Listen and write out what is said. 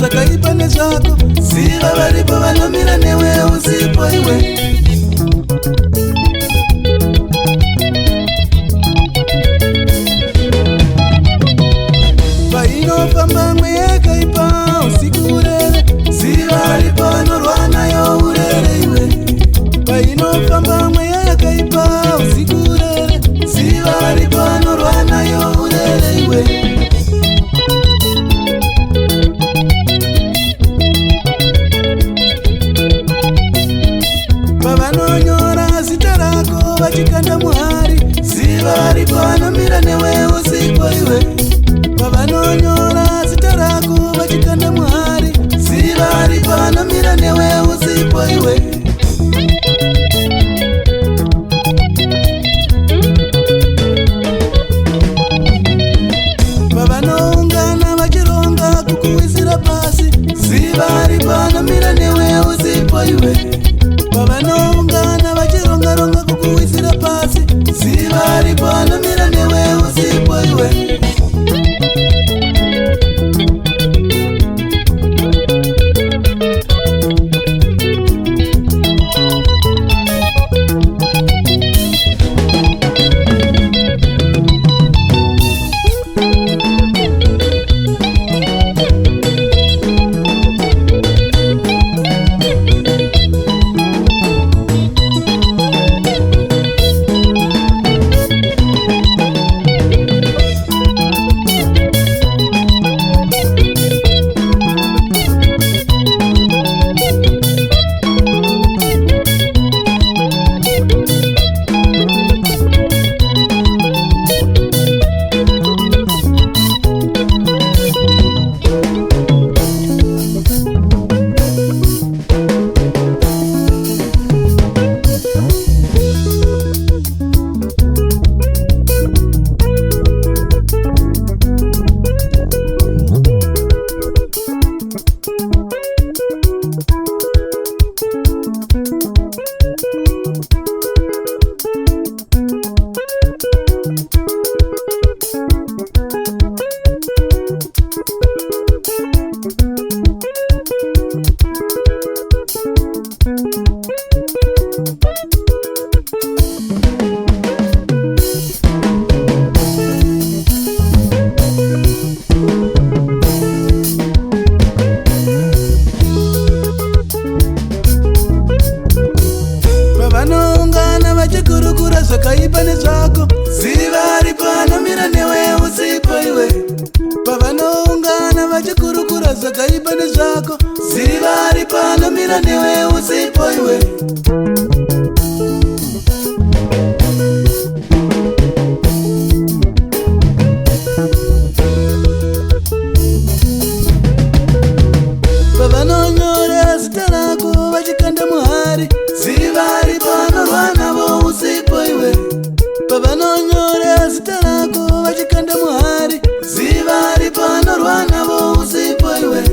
zvakaipa nezvako, ziva varipo vanomira newe usipo iwe. Painofamba mweya yakaipa usiku urere, ziva varipo vanorwa nayo urere iwe. Painofamba mweya yakaipa usiku urere, ziva varipo vanorwa nayo urere iwe. Pavanonyora zita rako vachikanda muhari, ziva varipo vanomira newe usipo iwe. Pavanonyora zita rako vachikanda muhari, ziva varipo vanomira newe usipo iwe. Pavanoungana vachironga kukuwisira pasi, ziva varipo vanomira newe usipo iwe. Pavanoungana vachironga kukuwisira pasi, ziva varipo vanomira newe usipo iwe. Pavanoungana vachikurukura zvakaipa nezvako, ziva varipo vanomira newe usipo iwe. Pavanoungana vachikurukura zvakaipa nezvako, ziva varipo vanomira newe usipo iwe. Pavanonyora zita rako vachikanda muhari, ziva varipo vanorwa navo usipo iwe. Pavanonyora zita rako vachikanda muhari, ziva varipo vanorwa navo usipo iwe.